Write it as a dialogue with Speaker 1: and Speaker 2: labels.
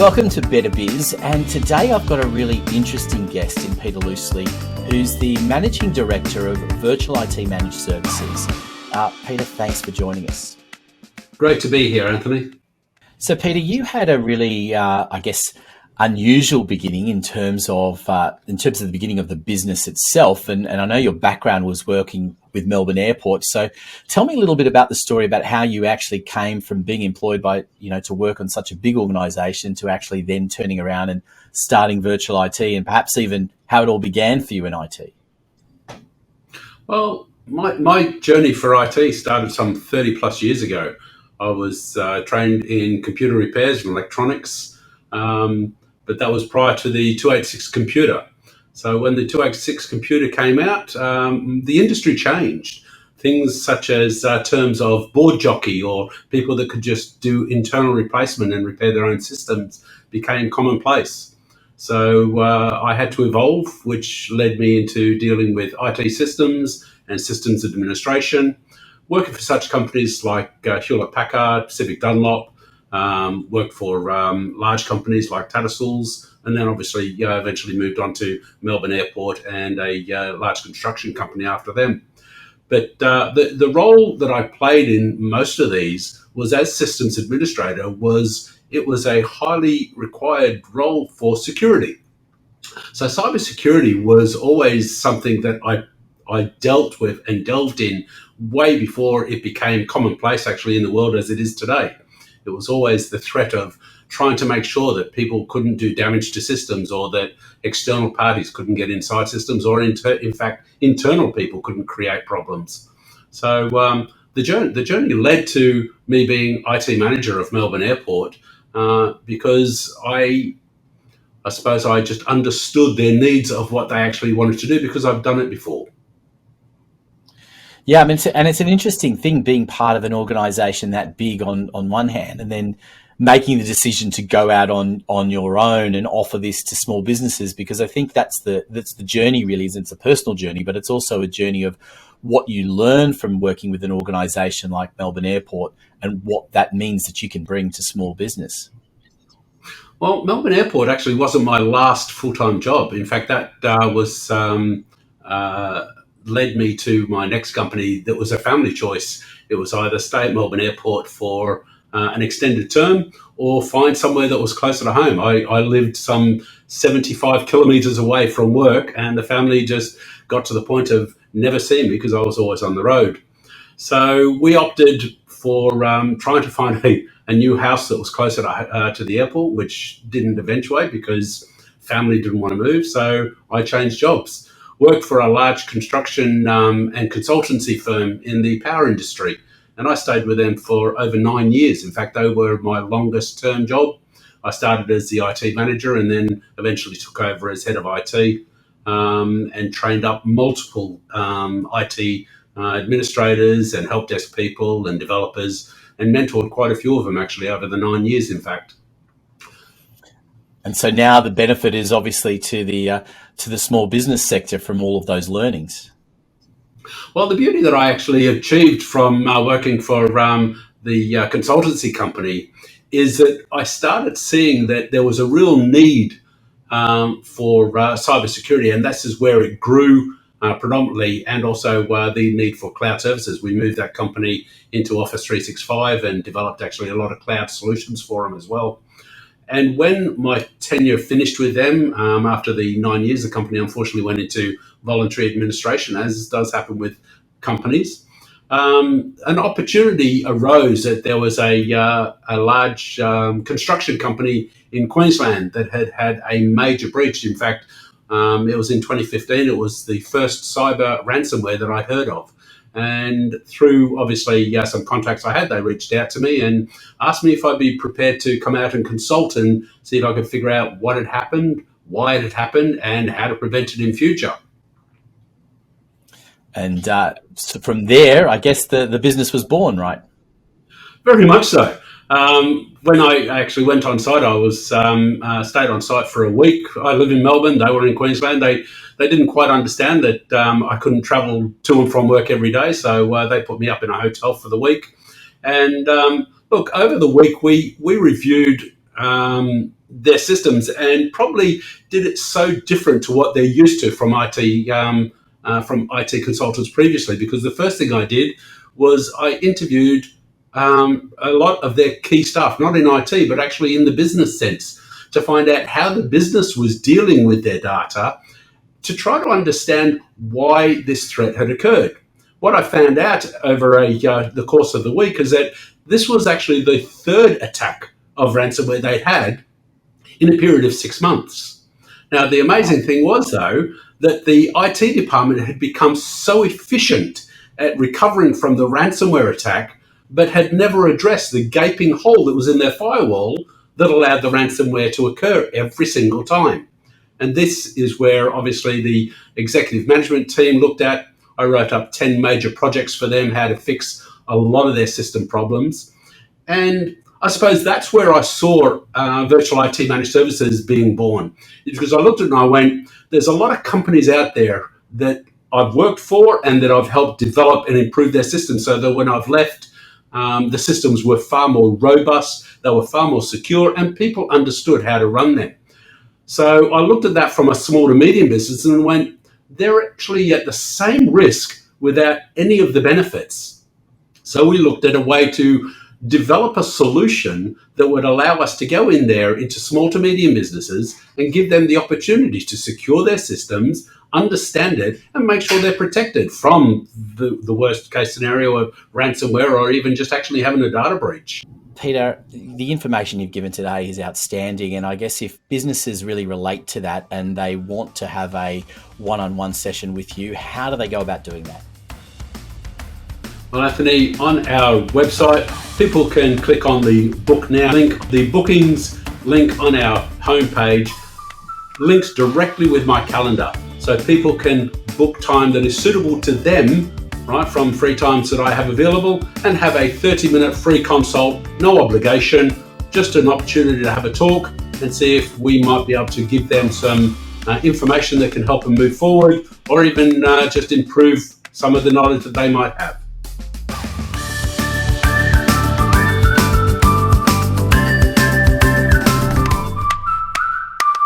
Speaker 1: Welcome to Better Biz, and today I've got a really interesting guest in Peter Loosely, who's the Managing Director of Virtual IT Managed Services. Peter, thanks for joining us.
Speaker 2: Great to be here, Anthony.
Speaker 1: So, Peter, you had a really, unusual beginning in terms of the beginning of the business itself, and I know your background was working with Melbourne Airport. So, tell me a little bit about the story about how you actually came from being employed to work on such a big organisation to actually then turning around and starting virtual IT, and perhaps even how it all began for you in IT.
Speaker 2: Well, my journey for IT started some 30 plus years ago. I was trained in computer repairs and electronics, but that was prior to the 286 computer. So when the 286 computer came out, the industry changed. Things such as terms of board jockey or people that could just do internal replacement and repair their own systems became commonplace. So I had to evolve, which led me into dealing with IT systems and systems administration, working for such companies like Hewlett-Packard, Pacific Dunlop, worked for large companies like Tattersalls, and then obviously eventually moved on to Melbourne Airport and a large construction company after them. But the role that I played in most of these was as systems administrator. It was a highly required role for security. So cybersecurity was always something that I dealt with and delved in way before it became commonplace actually in the world as it is today. It was always the threat of trying to make sure that people couldn't do damage to systems, or that external parties couldn't get inside systems, or in fact, internal people couldn't create problems. So the journey led to me being IT manager of Melbourne Airport because I suppose I just understood their needs of what they actually wanted to do because I've done it before.
Speaker 1: Yeah, I mean, and it's an interesting thing being part of an organisation that big on one hand, and then making the decision to go out on your own and offer this to small businesses, because I think that's the journey really. It's a personal journey, but it's also a journey of what you learn from working with an organisation like Melbourne Airport and what that means that you can bring to small business.
Speaker 2: Well, Melbourne Airport actually wasn't my last full-time job. In fact, that led me to my next company that was a family choice. It was either stay at Melbourne Airport for an extended term or find somewhere that was closer to home. I lived some 75 kilometres away from work, and the family just got to the point of never seeing me because I was always on the road. So we opted for trying to find a new house that was closer to the airport, which didn't eventuate because family didn't want to move. So I changed jobs. Worked for a large construction and consultancy firm in the power industry. And I stayed with them for over 9 years. In fact, they were my longest term job. I started as the IT manager and then eventually took over as head of IT and trained up multiple IT administrators and help desk people and developers, and mentored quite a few of them actually over the 9 years, in fact.
Speaker 1: And so now the benefit is obviously to the small business sector from all of those learnings.
Speaker 2: Well, the beauty that I actually achieved from working for the consultancy company is that I started seeing that there was a real need for cybersecurity, and this is where it grew predominantly, and also the need for cloud services. We moved that company into Office 365 and developed actually a lot of cloud solutions for them as well. And when my tenure finished with them, after the 9 years, the company unfortunately went into voluntary administration, as does happen with companies. An opportunity arose that there was a large construction company in Queensland that had a major breach. In fact, it was in 2015. It was the first cyber ransomware that I heard of. And through, obviously, some contacts I had, they reached out to me and asked me if I'd be prepared to come out and consult and see if I could figure out what had happened, why it had happened, and how to prevent it in future.
Speaker 1: And so from there, I guess the business was born, right?
Speaker 2: Very much so. When I actually went on site, I was stayed on site for a week. I live in Melbourne. They were in Queensland. They didn't quite understand that I couldn't travel to and from work every day, so they put me up in a hotel for the week. And look, over the week we reviewed their systems and probably did it so different to what they're used to from IT consultants previously. Because the first thing I did was I interviewed a lot of their key staff, not in IT, but actually in the business sense, to find out how the business was dealing with their data, to try to understand why this threat had occurred. What I found out over the course of the week is that this was actually the third attack of ransomware they'd had in a period of 6 months. Now, the amazing thing was, though, that the IT department had become so efficient at recovering from the ransomware attack, but had never addressed the gaping hole that was in their firewall that allowed the ransomware to occur every single time. And this is where, obviously, the executive management team looked at. I wrote up 10 major projects for them, how to fix a lot of their system problems. And I suppose that's where I saw virtual IT managed services being born. Because I looked at it and I went, there's a lot of companies out there that I've worked for and that I've helped develop and improve their systems, so that when I've left, the systems were far more robust, they were far more secure, and people understood how to run them. So I looked at that from a small to medium business and went, they're actually at the same risk without any of the benefits. So we looked at a way to develop a solution that would allow us to go in there into small to medium businesses and give them the opportunity to secure their systems, understand it, and make sure they're protected from the worst case scenario of ransomware, or even just actually having a data breach.
Speaker 1: Peter, the information you've given today is outstanding. And I guess if businesses really relate to that and they want to have a one-on-one session with you, how do they go about doing that?
Speaker 2: Well, Anthony, on our website, people can click on the Book Now link. The bookings link on our homepage links directly with my calendar. So people can book time that is suitable to them, right, from free times that I have available, and have a 30-minute free consult, no obligation, just an opportunity to have a talk and see if we might be able to give them some information that can help them move forward, or even just improve some of the knowledge that they might have.